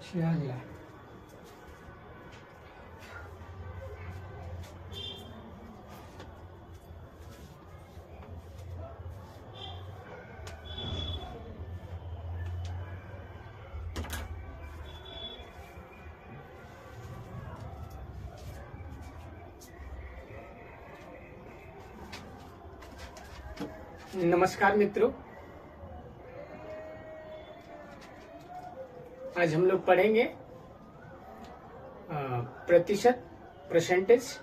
अगला नमस्कार मित्रों, आज हम लोग पढ़ेंगे प्रतिशत, परसेंटेज।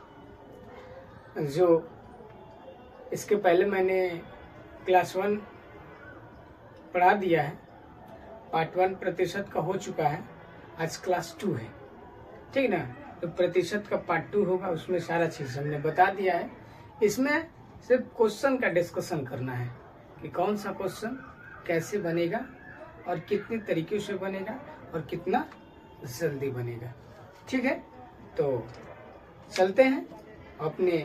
जो इसके पहले मैंने क्लास 1 पढ़ा दिया है। पार्ट 1 प्रतिशत का हो चुका है, आज क्लास 2 है, ठीक ना। तो प्रतिशत का पार्ट 2 होगा, उसमें सारा चीज हमने बता दिया है। इसमें सिर्फ क्वेश्चन का डिस्कशन करना है कि कौन सा क्वेश्चन कैसे बनेगा और कितने तरीके से बनेगा और कितना जल्दी बनेगा, ठीक है। तो चलते हैं अपने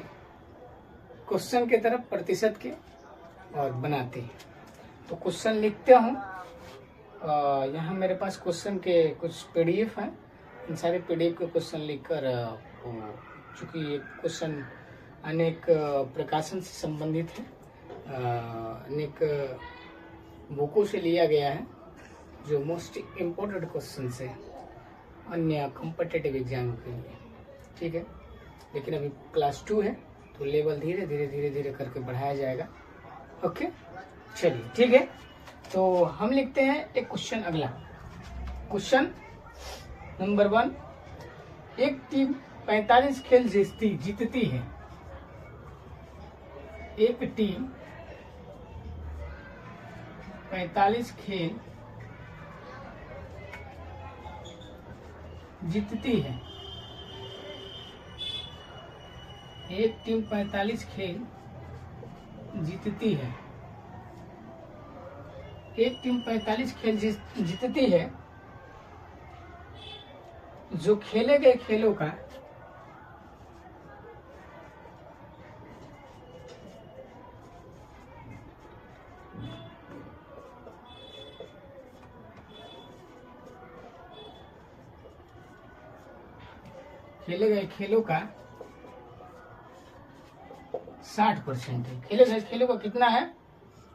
क्वेश्चन के तरफ, प्रतिशत के, और बनाते हैं। तो क्वेश्चन लिखते हूँ। यहाँ मेरे पास क्वेश्चन के कुछ पीडीएफ हैं। इन सारे पीडीएफ के क्वेश्चन लिखकर, चूँकि ये क्वेश्चन अनेक प्रकाशन से संबंधित है, अनेक बुकों से लिया गया है, जो मोस्ट इम्पोर्टेंट क्वेश्चन है अन्य कॉम्पिटिटिव एग्जाम के लिए, ठीक है। लेकिन अभी क्लास 2 है, तो लेवल धीरे धीरे करके बढ़ाया जाएगा। ओके, चलिए, ठीक है। तो हम लिखते हैं एक क्वेश्चन। अगला क्वेश्चन नंबर 1, एक टीम 45 खेल जीतती है। एक टीम 45 खेल जीतती है। एक टीम 45 खेल जीतती है। एक टीम 45 खेल जीतती है। जो खेले गए खेलों का खेले गए खेलों का 60% है। खेले गए खेलों का कितना है?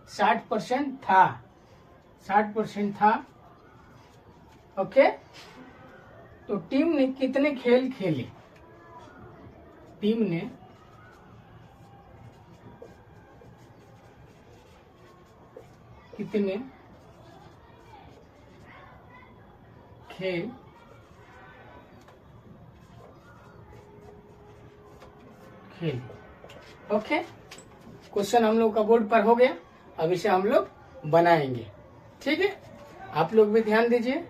60% था। 60% था। ओके, तो टीम ने कितने खेल खेले? टीम ने कितने खेल खेल। ओके, क्वेश्चन हम लोग का बोर्ड पर हो गया। अब इसे हम लोग बनाएंगे, ठीक है। आप लोग भी ध्यान दीजिए,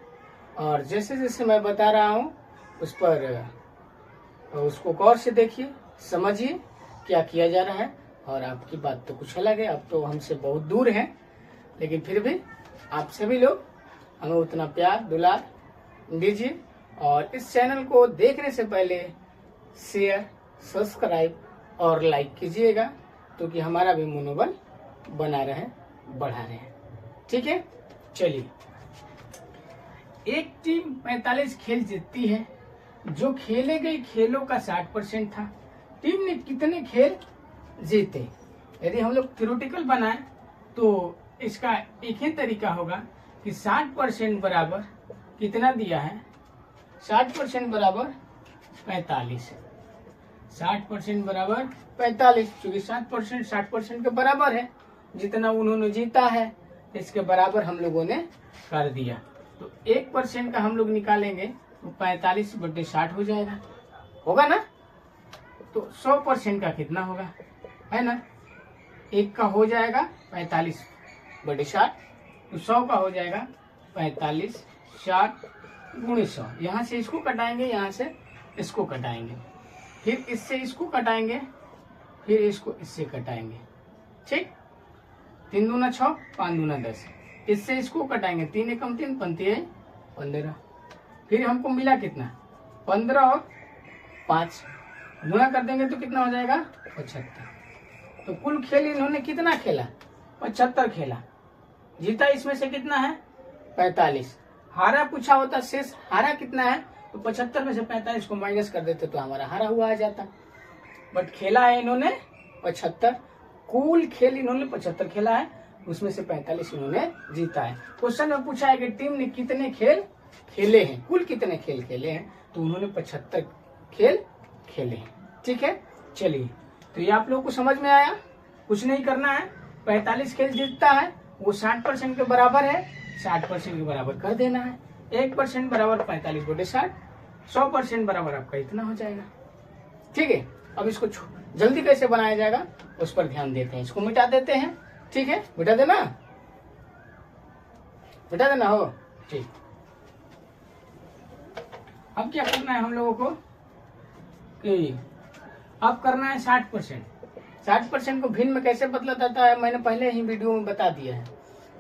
और जैसे जैसे मैं बता रहा हूँ उस पर उसको गौर से देखिए, समझिए क्या किया जा रहा है। और आपकी बात तो कुछ अलग है, अब तो हमसे बहुत दूर है, लेकिन फिर भी आप सभी लोग हमें उतना प्यार दुलार दीजिए। और इस चैनल को देखने से पहले शेयर, सब्सक्राइब और लाइक कीजिएगा, तो कि हमारा भी मनोबल बना रहे, बढ़ा रहे, ठीक है। चलिए, एक टीम 45 खेल जीतती है। जो खेले गए खेलों का 60% था। टीम ने कितने खेल जीते? यदि हम लोग थ्योरेटिकल बनाए तो इसका एक ही तरीका होगा कि 60% बराबर कितना दिया है? 60% बराबर 45। 60% बराबर 45, क्योंकि 60% के बराबर है। जितना उन्होंने जीता है इसके बराबर हम लोगों ने कर दिया। तो 1% का हम लोग निकालेंगे तो 45/60 हो जाएगा, होगा ना। तो 100% का कितना होगा, है ना। 1 का हो जाएगा 45/60, तो 100 का हो जाएगा 45, 60 गुणे 100। यहाँ से इसको कटाएंगे, यहाँ से इसको कटाएंगे, फिर इससे इसको कटाएंगे, फिर इसको इससे कटाएंगे, ठीक। 3 दूना 6, 5 दूना 10। इससे इसको कटाएंगे, 3 एकम 3, 5 15। फिर हमको मिला कितना? 15 और 5 गुणा कर देंगे तो कितना हो जाएगा? 75। तो कुल खेल इन्होंने कितना खेला? 75 खेला। जीता इसमें से कितना है? 45। हारा पूछा होता शेष हारा कितना है, तो 75 में से 45 को माइनस कर देते तो हमारा हारा हुआ आ जाता। बट खेला है इन्होंने 75, कुल खेल इन्होंने 75 खेला है, उसमें से 45 इन्होंने जीता है। क्वेश्चन में पूछा है कि टीम ने कितने खेल खेले हैं, कुल कितने खेल खेले हैं, तो उन्होंने 75 खेल खेले हैं। ठीक है, चलिए तो ये आप लोगों को समझ में आया। कुछ नहीं करना है, 45 खेल जीतता है वो 60% के बराबर है, 60% के बराबर कर देना है। 1% बराबर 45 बटे 60, 100% बराबर आपका इतना हो जाएगा। ठीक है, अब इसको जल्दी कैसे बनाया जाएगा उस पर ध्यान देते हैं। इसको मिटा देते हैं। ठीक है, मिटा देना, मिटा देना हो। ठीक, अब क्या करना है हम लोगों को कि अब करना है 60%। 60% को भिन्न में कैसे बदला जाता है मैंने पहले ही वीडियो में बता दिया है।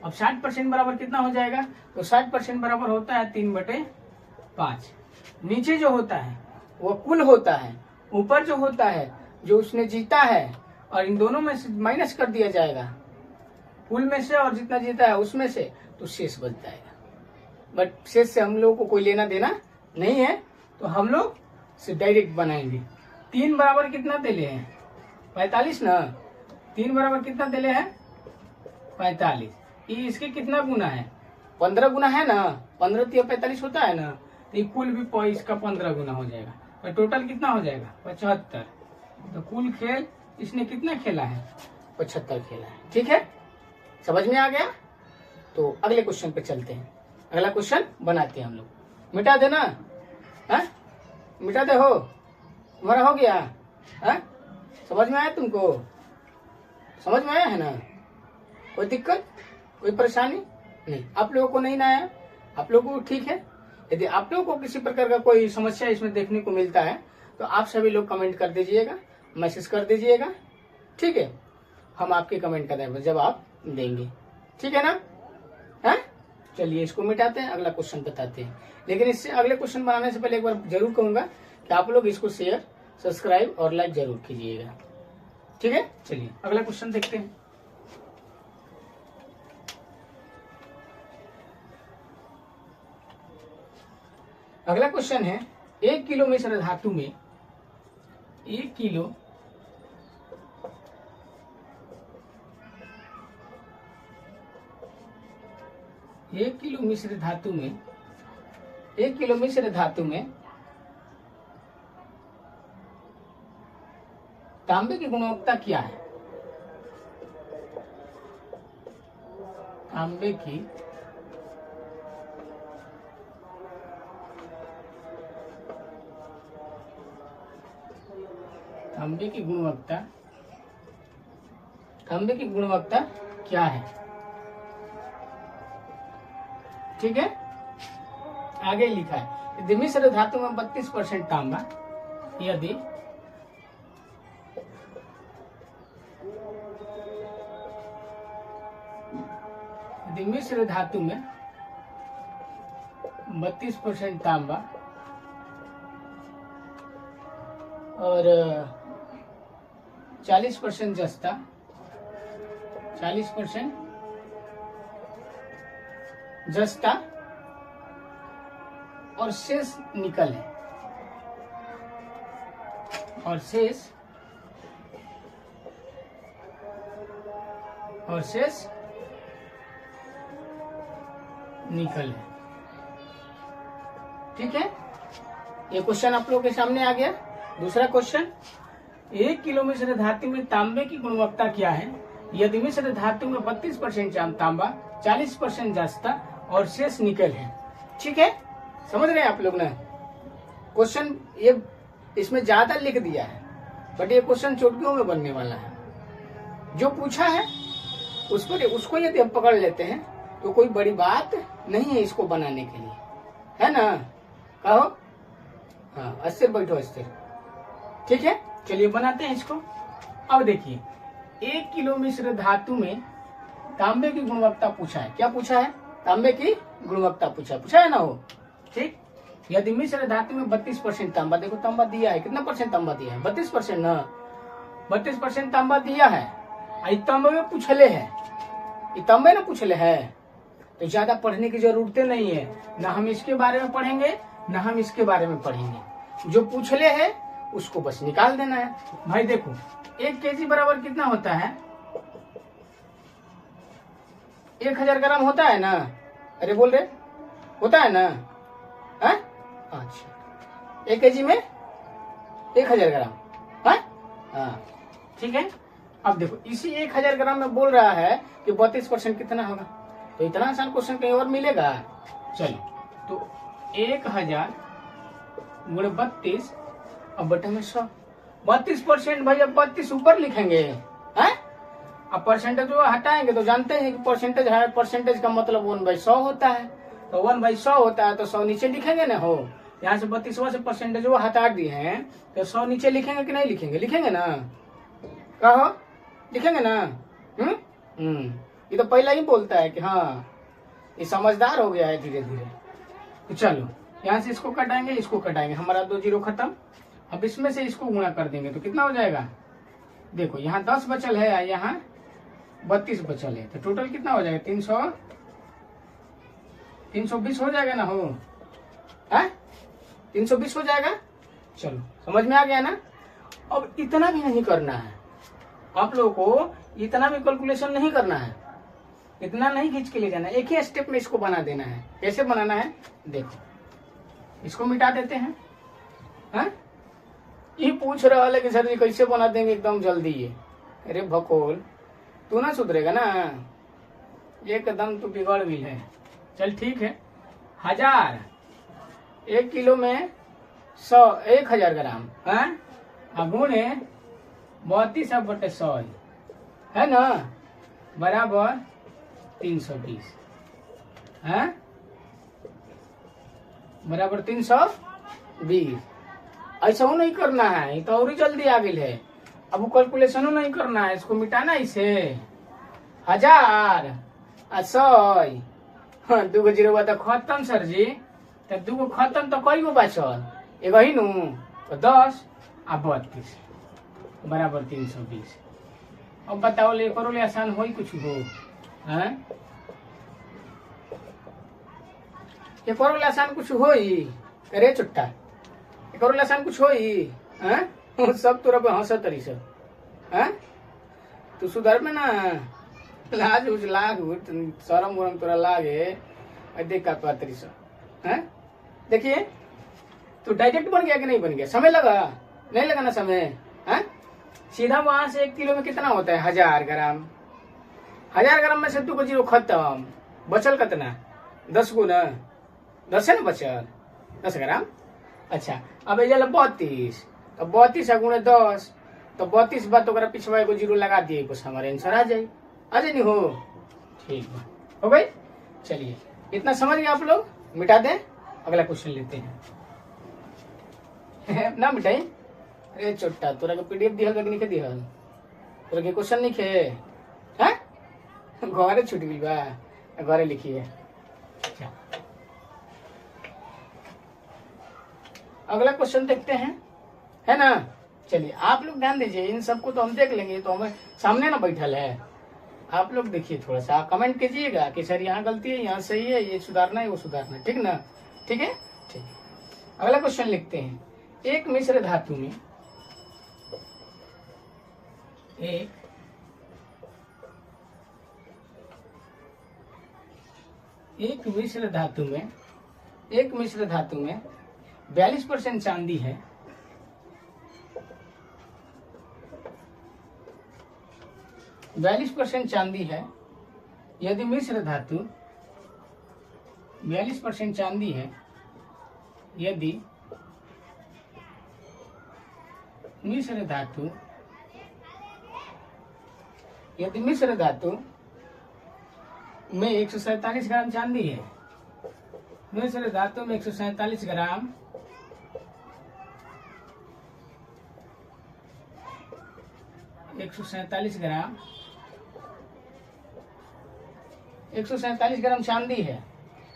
अब 60% बराबर कितना हो जाएगा, तो 60% बराबर होता है 3/5। नीचे जो होता है वो कुल होता है, ऊपर जो होता है जो उसने जीता है, और इन दोनों में से माइनस कर दिया जाएगा, कुल में से और जितना जीता है उसमें से, तो शेष बच जाएगा। बट शेष से हम लोगों को कोई लेना देना नहीं है, तो हम लोग से डायरेक्ट बनाएंगे। 3 बराबर कितना तेले हैं, 45 ना। 3 बराबर कितना तेले हैं, 45। ये इसके कितना गुना है, 15 गुना है ना। 15 × 45 होता है ना, तो कुल भी इसका 15 गुना हो जाएगा, तो टोटल कितना हो जाएगा 75। तो कुल खेल इसने कितना खेला है, 75 खेला है। ठीक है, समझ में आ गया। तो अगले क्वेश्चन पे चलते हैं। अगला क्वेश्चन बनाते हैं हम लोग। मिटा देना, है मिटा दे हो, तुम्हारा हो गया है, समझ में आया तुमको, समझ में आया है ना, कोई दिक्कत कोई परेशानी नहीं। आप लोगों को नहीं ना आया, आप लोगों को ठीक है। यदि आप लोगों को किसी प्रकार का कोई समस्या इसमें देखने को मिलता है तो आप सभी लोग कमेंट कर दीजिएगा, मैसेज कर दीजिएगा। ठीक है, हम आपके कमेंट का जवाब देंगे। ठीक है ना, है। चलिए इसको मिटाते हैं, अगला क्वेश्चन बताते हैं। लेकिन इससे अगले क्वेश्चन बनाने से पहले एक बार जरूर कहूंगा कि आप लोग इसको शेयर, सब्सक्राइब और लाइक जरूर कीजिएगा। ठीक है, चलिए अगला क्वेश्चन देखते हैं। अगला क्वेश्चन है, 1 किलो मिश्र धातु में 1 किलो मिश्र धातु में 1 किलो मिश्र धातु में तांबे की गुणवत्ता क्या है। तांबे की गुणवत्ता क्या है। ठीक है, आगे लिखा है, यदि मिश्र धातु में 32% तांबा, यदि मिश्र धातु में 32% तांबा और 40% जस्ता, 40% जस्ता और शेष निकल है, और शेष निकल है। ठीक है, ये क्वेश्चन आप लोगों के सामने आ गया। दूसरा क्वेश्चन, 1 किलो मिश्र धातु में तांबे की गुणवत्ता क्या है, यदि मिश्र धातु में 32% तांबा, 40% जस्ता और शेष निकल है। ठीक है, समझ रहे हैं आप लोग ना। क्वेश्चन ये इसमें ज्यादा लिख दिया है, बट ये क्वेश्चन चुटकियों में बनने वाला है। जो पूछा है उसको यदि हम पकड़ लेते हैं तो कोई बड़ी बात नहीं है इसको बनाने के लिए, है ना। कहो हाँ, अस्थिर बैठो, अस्थिर। ठीक है, चलिए बनाते हैं इसको। अब देखिए, 1 किलो मिश्र धातु में तांबे की गुणवत्ता पूछा है। क्या पूछा है, तांबे की गुणवत्ता पूछा है ना हो। ठीक, यदि मिश्र धातु में 32% तांबा, देखो तांबा दिया है, कितना परसेंट तांबा दिया है, 32% ना, 32% तांबा दिया है। तांबे में पूछले है, तांबे ना पूछले है, तो ज्यादा पढ़ने की जरूरत नहीं है, ना हम इसके बारे में पढ़ेंगे ना हम इसके बारे में पढ़ेंगे। जो पूछ ले है उसको बस निकाल देना है। भाई देखो 1 kg बराबर कितना होता है? 1000 ग्राम होता है ना? अरे बोल रहे होता है ना? है? अच्छा 1 kg में 1000 ग्राम है? हाँ ठीक है। अब देखो इसी 1000 ग्राम में बोल रहा है कि 32% कितना होगा। तो इतना आसान क्वेश्चन कहीं और मिलेगा? चलो तो 1000 गुणे 32 अब बटे में 100। 32% भाई, अब 32 ऊपर लिखेंगे हैं? अब परसेंटेज वो हटाएंगे तो जानते हैं कि परसेंटेज है, परसेंटेज का मतलब 1/100 होता है। तो 1/100 होता है तो 100 नीचे लिखेंगे ना। हो यहाँ से 32 से परसेंटेज वो हटा दिए हैं तो 100 नीचे लिखेंगे कि नहीं लिखेंगे? लिखेंगे ना? कहो लिखेंगे ना? ये तो पहला ही बोलता है कि हाँ ये समझदार हो गया है धीरे धीरे। तो चलो यहाँ से इसको कटाएंगे, इसको कटाएंगे, हमारा 2 जीरो खत्म। अब इसमें से इसको गुणा कर देंगे तो कितना हो जाएगा? देखो यहाँ 10 बचल है, यहाँ 32 बचल है, तो टोटल कितना हो जाएगा? 320 हो जाएगा ना? हो 320 हो जाएगा। चलो समझ में आ गया ना? अब इतना भी नहीं करना है आप लोगों को, इतना भी कैलकुलेशन नहीं करना है, इतना नहीं खींच के ले जाना है। एक ही स्टेप में इसको बना देना है। कैसे बनाना है देखो, इसको मिटा देते हैं। हाँ ये पूछ रहा है कि सर जी कैसे बना देंगे एकदम जल्दी ये? अरे भकोल तू ना सुधरेगा ना, एकदम तू बिगड़ भी है। चल ठीक है, 1000 1 किलो में 1000 ग्राम है गुणे 32/100 है ना, बराबर 320 है, बराबर 320। ऐसा नहीं करना है, तो और ही जल्दी आ गई है। अब वो कैलकुलेशन नहीं करना है, इसको मिटाना इसे। 1000 और 100 हाँ 2 जीरो तो खत्म सर जी। तो 2 खत्म तो कई गो बचल? एगो ही नू, तो 10 और 32 बराबर 320। अब बताओ ले करो ले आसान हो कुछ हो है? ये करो ले आसान कुछ हो ही? अरे चुट्टा ये करो ले आसान कुछ हो ही हैं? सब तोरा पे हंस तरी से हैं? तू सुधर में ना, लाज उज लाग शरम वरम तोरा लागे देख का तरी से हैं? देखिए तू डायरेक्ट बन गया कि नहीं बन गया? समय लगा नहीं लगा ना समय हैं? सीधा वहां से 1 किलो में कितना होता है? 1000 ग्राम। 1000 ग्राम में से 2 जीरो खत्म, बचल कितना? 10 गुना 10 है ना बचल 10 ग्राम। अच्छा अब ये 32, तो 32 गुणे 10 तो 32 बात तो पिछवा एगो जीरो लगा दिए, बस हमारे आंसर आ जाए नहीं हो? ठीक हो गई। चलिए इतना समझ गए आप लोग, मिटा दें। अगला क्वेश्चन लेते हैं ना मिटाई। अरे छोटा तोरा के पीडीएफ दिहल कि नहीं दिहल? तोरा के क्वेश्चन नहीं खे हैं? घरे छूट गई बा, घरे लिखिए। अच्छा अगला क्वेश्चन देखते हैं, है ना? चलिए आप लोग ध्यान दीजिए, इन सबको तो हम देख लेंगे, तो हमें सामने ना बैठल है। आप लोग देखिए, थोड़ा सा कमेंट कीजिएगा कि सर यहाँ गलती है, यहाँ सही है, ये सुधारना है, वो सुधारना है, ठीक ना? ठीक है, ठीक। अगला क्वेश्चन लिखते हैं। एक मिश्र धातु में एक मिश्र धातु में 42% चांदी है, 42% चांदी है। यदि मिश्र धातु 42% चांदी है, यदि मिश्र धातु में 147 ग्राम चांदी है, मिश्र धातु में 147 ग्राम 147 ग्राम चांदी है,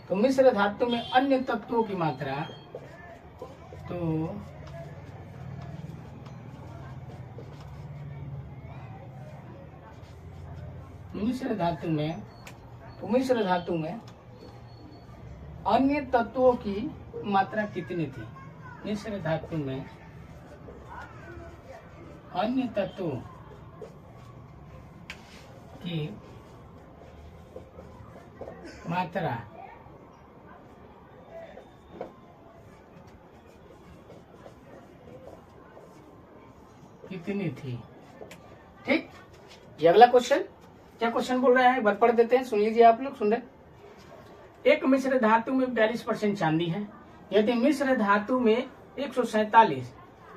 तो मिश्र धातु में अन्य तत्वों की मात्रा, तो मिश्र धातु में अन्य तत्वों की मात्रा कितनी थी? मिश्र धातु में अन्य तत्वों की मात्रा कितनी थी? ठीक, ये अगला क्वेश्चन। क्या क्वेश्चन बोल रहा है, बार पढ़ देते हैं, सुन लीजिए आप लोग, सुन रहे। एक मिश्र धातु में 42% चांदी है। यदि मिश्र धातु में 147,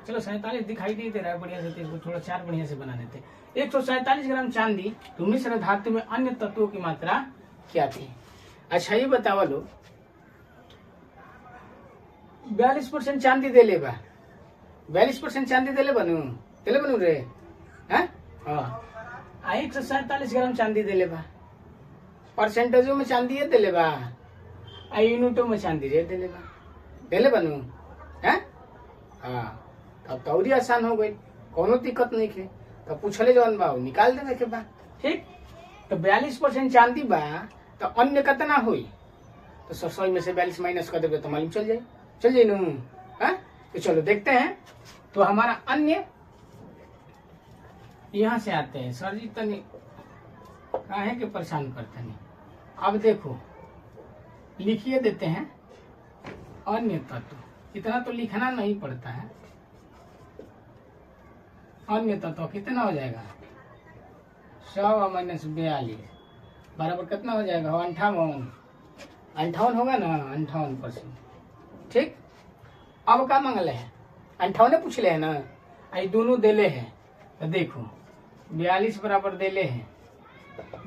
चलो 47 दिखाई नहीं दे रहा है बढ़िया से, इसको थोड़ा चार बढ़िया से बना देते। 147 ग्राम चांदी तो मिश्र धातु में अन्य तत्वों की मात्रा क्या थी? अच्छा ये बताओ लो, 42% चांदी दे ले बा, 42% चांदी दे ले बनू रे, हाँ 147 ग्राम चांदी दे ले बा, परसेंटेजों में चांदी है दे ले बा, यूनिटों में चांदी रे दे ले बा, दे ले बनू, है हाँ, तब तो और आसान हो गई, कोनो दिक्कत नहीं थे। तो पूछले जवन बा निकाल देवे के बा। ठीक, तो 42% चांदी बा तो अन्य कितना हुई? तो 100 में से 42 माइनस कर देवे तो मालूम चल जाए नू, हाँ? तो चलो देखते हैं। तो हमारा अन्य यहाँ से आते हैं। सर जी तनी काहे के परेशान करते नहीं। अब देखो लिखिए देते हैं अन्य तत्व, इतना तो लिखना नहीं पड़ता है। अन्य तत्व कितना हो जाएगा? 100 माइनस 42 बराबर कितना हो जाएगा? 58 होगा ना, 58%। ठीक, अब क्या मांगल है? 58 पूछ ले है ना, आई दोनों देले हैं। तो देखो 42 बराबर देले हैं,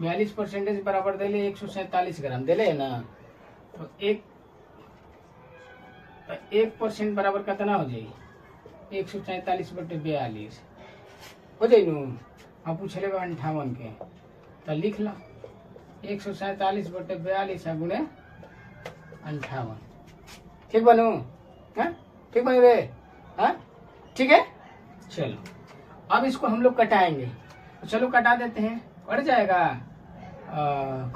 42% बराबर देले 147 ग्राम देले है ना। तो 1% बराबर कितना हो जाएगी? 147/42 हो जाए नू। अब पूछ लेगा 58 के, तो लिख लो 147/42 गुणे 58। ठीक बनू? ठीक बनू रे? हाँ ठीक है। चलो अब इसको हम लोग कटाएंगे। तो चलो कटा देते हैं, कट जाएगा,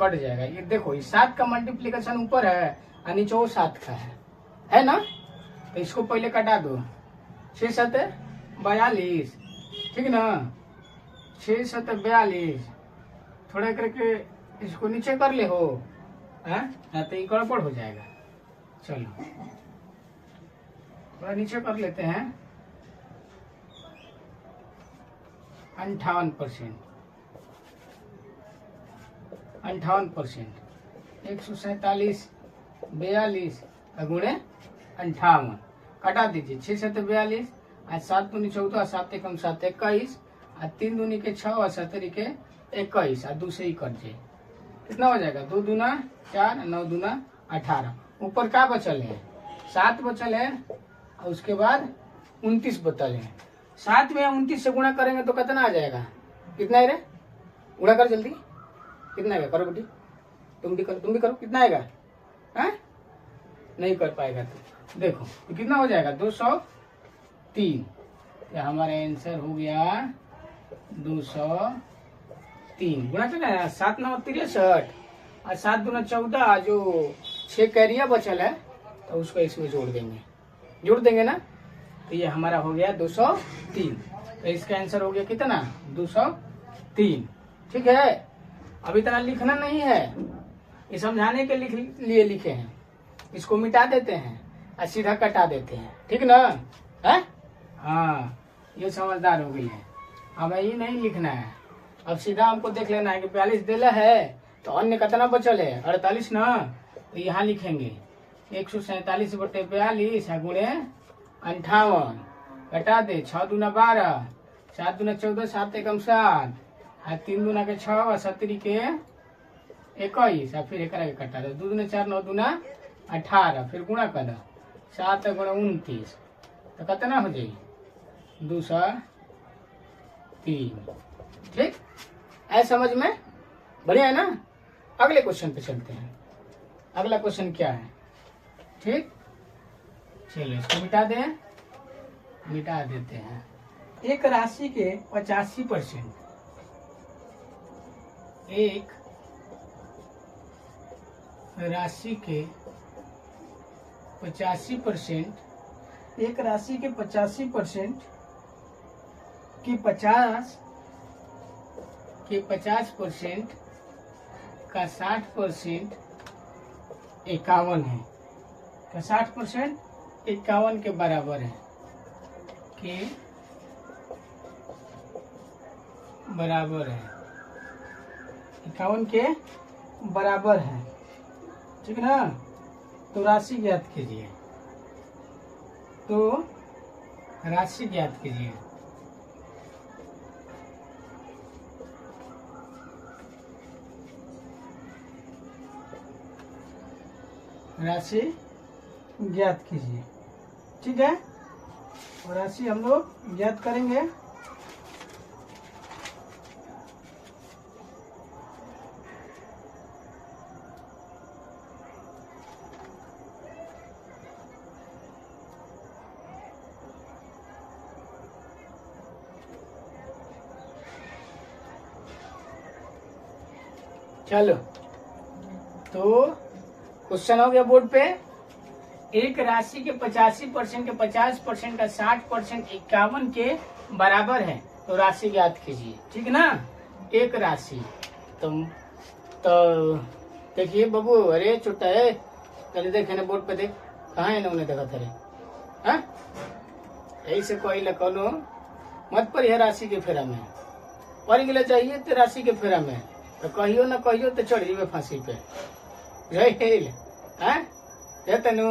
कट जाएगा। ये देखो ये 7 का मल्टीप्लीकेशन ऊपर है और नीचे वो 7 का है ना। तो इसको पहले कटा दो, 6 7 42, ठीक ना, 6 7 42। थोड़ा करके इसको नीचे कर ले हो, तो ये गड़बड़ हो जाएगा। चलो थोड़ा नीचे कर लेते हैं। 58%, 147 42 गुणे 58 कटा दीजिए। 6 7 42, आज 7 दूनी 14, 7 एकम 7 21, आज 3 दूनी के 6 और 7 के 21, और 2 से ही कट जाए। कितना हो जाएगा? 2 दूना 4, 9 दूना 18। ऊपर क्या बचल है? 7 बचल है, और उसके बाद 29 बचल है। 7 में 29 से गुणा करेंगे तो कितना आ जाएगा? कितना है रे? गुणा कर जल्दी, कितना आएगा? करो बेटी, तुम भी करो, कितना आएगा? नहीं कर पाएगा तो देखो तो कितना हो जाएगा? 203। या हमारा आंसर हो गया 203। गुणा करना है, 7 9 63 और 7 दूना 14, जो 6 कैरिया बचल है तो उसको इसमें जोड़ देंगे ना। तो ये हमारा हो गया 203। तो इसका आंसर हो गया कितना? 203। ठीक है, अब इतना लिखना नहीं है, ये समझाने के लिए लिखे हैं। इसको मिटा देते हैं और सीधा कटा देते हैं, ठीक ना है? हाँ ये समझदार हो गई है। अब ये नहीं लिखना है, अब सीधा हमको देख लेना है कि 42 देला है तो अन्य कितना बचल है? 48 ना। तो यहाँ लिखेंगे 147/42 गुणे 58 कटा दे। 6 दूना 12, 7 दूना 14, 7 एकम 7, 3 दूना के 6 और 7 के 21, और फिर एक कटा दो। 2 दूना 4, 9 दूना 18, फिर गुणा कर दो। 7 गुणा 29 तो कितना हो जाएगी? 203। ठीक है, समझ में बढ़िया है ना। अगले क्वेश्चन पे चलते हैं। अगला क्वेश्चन क्या है? ठीक, चलो इसको मिटा देते हैं। एक राशि के 85%, एक राशि के 85%, एक राशि के 85% की 50% का 60% 51 है, का 60% 51 के बराबर है, के बराबर है, 51 के बराबर है, ठीक है ना। तो राशि ज्ञात कीजिए, तो राशि ज्ञात कीजिए। राशि ज्ञात कीजिए, ठीक है। और राशि हम लोग ज्ञात करेंगे। चलो, तो क्वेश्चन हो गया बोर्ड पे। एक राशि के 85% के 50% का 60% 51 के बराबर है, तो राशि ज्ञात कीजिए, ठीक है ना। एक राशि तो देखिए बाबू, अरे छोटा है, चलिए देखे ना बोर्ड पे, देख कहाँ है ना, उन्हें देखा तेरे, हाँ यही से कोई लखनऊ मत पर यह राशि के फेरा में पढ़ गया चाहिए, तो राशि के फेरा में तो कहियो ना कहियो तो चढ़ जीवे फांसी पे, तेनू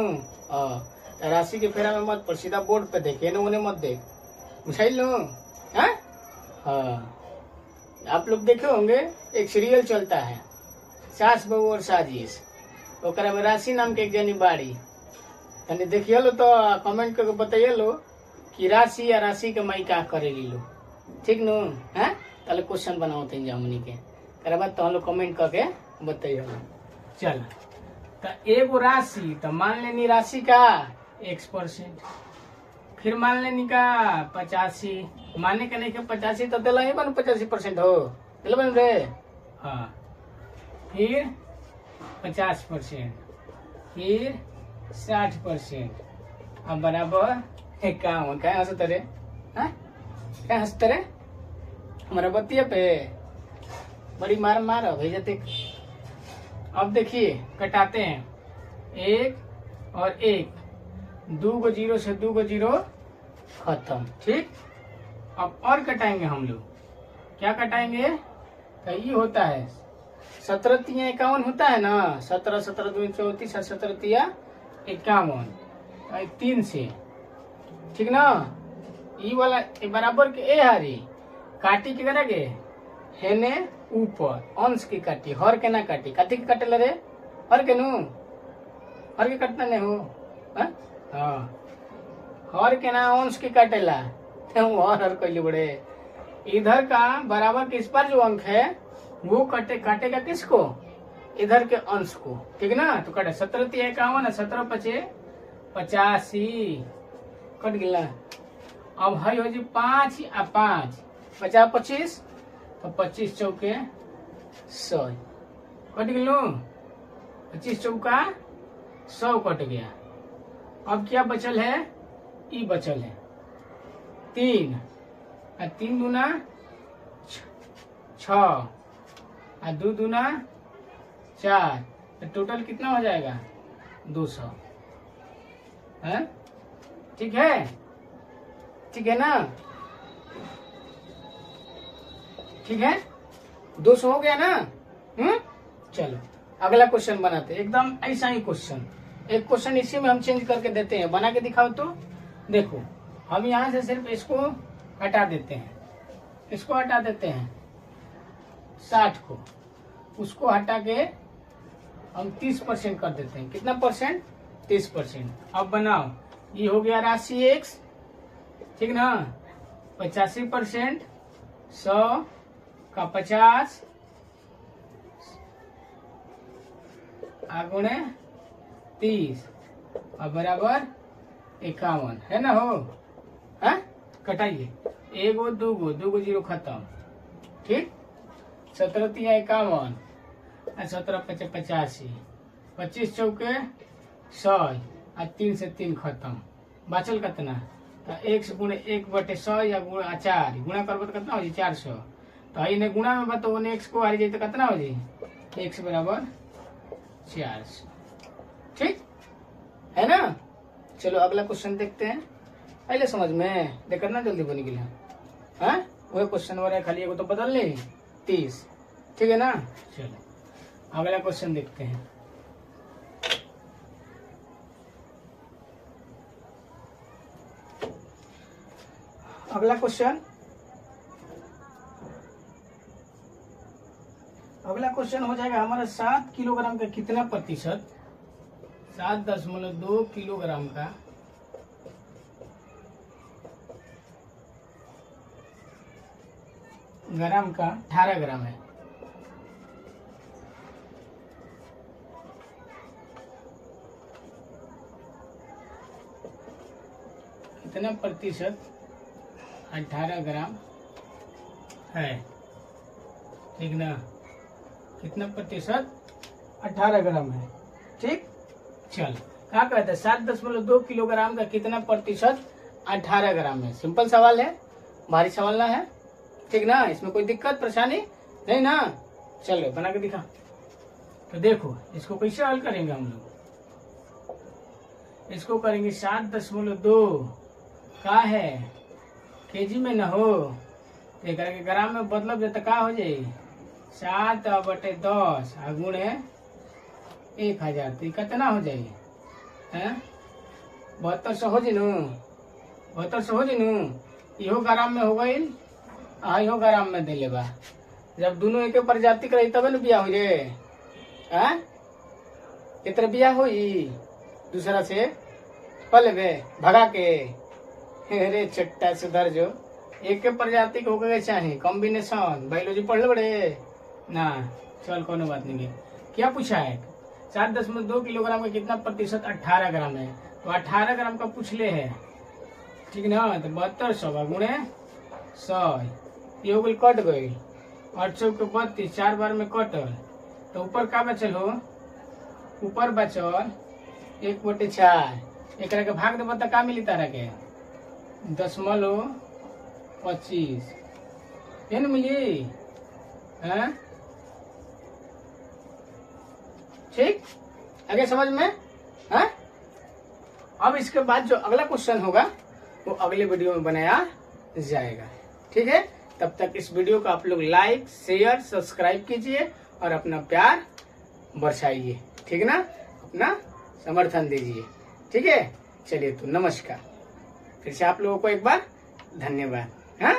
राशि के फेरा में मत पर, सीधा बोर्ड पे देखे ना, उन्हें मत देख, बुझाई लो। हाँ, आप लोग देखे होंगे एक सीरियल चलता है, सास बहू और साजिश, ओकरा में राशि नाम के एक जनी बाड़ी, तनी देखिए लो, तो कमेंट करके बताइए लो कि राशि या राशि के माई का करेगी लो, ठीक नु है। ताले क्वेश्चन बनाओ तीन जामुनी के, करे बाद तो हम लोग कमेंट करके बताइए लो। चल, तो एगो राशि, तो मान लेनी राशि का x%, फिर मान लेनी का 85, माने का नहीं 85 तो दिला ही बन 85% हो, दिला बन रे, हाँ, फिर 50%, फिर 60%, अब बराबर 51। क्या हंसते रे, क्या हंसते रे, हमारा बतिया पे बड़ी मार मार भेजते। अब देखिए कटाते हैं, 1 और 1, 2 को 0 से 2 को 0 खत्म, ठीक। अब और कटाएंगे हम लोग, क्या कटाएंगे, तो ये होता है 17 तिया 51 होता है ना, 17 17 2 34 और 17 तिया 51, 3 से, ठीक ना। ई वाला बराबर के ए हारी काटी के करेंगे, हेने ऊपर अंश की काटी, हर के ना काटी, काटी के काटे रे, हर के नु, हर के काटना नहीं हो, हाँ, हर के ना अंश की काटेला, हर कैली बड़े। इधर का बराबर के इस पर जो अंक है वो काटेगा किसको, इधर के अंश को, ठीक ना। तो कटे 17 तिया 51, 17 पचे 85, कट गया। अब है हो जी 5 आ 5, 50 25, तो 25 चौके 100, कट गलो, 25 चौका 100 कट गया। अब क्या बचल है, ई बचल है 3, 3 दूना 6, 2 दूना 4, तो टोटल कितना हो जाएगा 200 है, ठीक है, ठीक है ना, ठीक है, 200 हो गया ना। चलो अगला क्वेश्चन बनाते हैं, एकदम ऐसा ही क्वेश्चन, एक क्वेश्चन इसी में हम चेंज करके देते हैं, बना के दिखाओ। तो देखो हम यहाँ से सिर्फ इसको हटा देते हैं, इसको हटा देते हैं 60 को, उसको हटा के हम 30% कर देते हैं, कितना परसेंट, 30%। अब बनाओ, ये हो गया राशि x, ठीक ना, 85%, 100 का 50 आगुणे 30 और बराबर 51 है ना, हो कटाइए, 1 2 2 0 खत्म, ठीक। 17 तिया 51, 17 पचे 85, 25 चौके 100, और 3 से 3 खत्म, बचल कितना? तो 1 गुणे 1/100 या गुणा 4 गुणा करबो तो कितना हो जी 400। तो इन्हें गुणा में बताओ x को आ जाए तो कितना हो जी x बराबर 400। ठीक है ना? चलो अगला क्वेश्चन देखते हैं। पहले समझ में देख ना जल्दी बनी गया। हाँ वही क्वेश्चन हो रहा है, खाली एगो तो बदल ले 30। ठीक है ना? चलो अगला क्वेश्चन देखते हैं। अगला क्वेश्चन हो जाएगा हमारा 7 किलोग्राम का कितना प्रतिशत, 7.2 किलोग्राम का ग्राम का 18 ग्राम है। कितना प्रतिशत 18 ग्राम है? ठीक ना? कितना प्रतिशत 18 ग्राम है। ठीक, चल क्या कहते हैं 7.2 किलोग्राम का कितना प्रतिशत 18 ग्राम है? सिंपल सवाल है, भारी सवाल ना है। ठीक ना? इसमें कोई दिक्कत परेशानी नहीं ना? चलो बना के दिखा। तो देखो इसको कैसे हल करेंगे हम लोग। इसको करेंगे 7.2 का है केजी में न हो, एक के ग्राम में बदलब तो का हो जाये 7/10 गुणे 1000 तो कितना हो जाये 7200 हो जी नू, 7200 हो जी नू। इहो ग्राम में हो गई, इहो ग्राम में दे लेबा। जब दोनों एक प्रजाति के रही तब न बिया हो रे। इतना बिया हो दूसरा से पलबे भगा के। अरे चट्टा सुधर जो, एक प्रजाति के होकर चाहे कॉम्बिनेशन। बायोलॉजी पढ़ लो बड़े ना। चल कोनो बात नहीं है। क्या पूछा है 7.2 किलोग्राम का कितना प्रतिशत 18 ग्राम है? तो 18 ग्राम का पूछ ले है। ठीक ना? तो 7200 गुणे 100 ये हो गई, कट गई 800 के 32 4 बार में कटल। तो ऊपर का बचल हो, ऊपर बचल 1/4। एक के भाग दे बता का मिली तारा के 0.25 ये न मिली है। ठीक, आगे समझ में है? अब इसके बाद जो अगला क्वेश्चन होगा वो अगले वीडियो में बनाया जाएगा। ठीक है, तब तक इस वीडियो को आप लोग लाइक शेयर सब्सक्राइब कीजिए और अपना प्यार बरसाइए। ठीक ना? अपना समर्थन दीजिए। ठीक है, चलिए तो नमस्कार। फिर से आप लोगों को एक बार धन्यवाद। हाँ।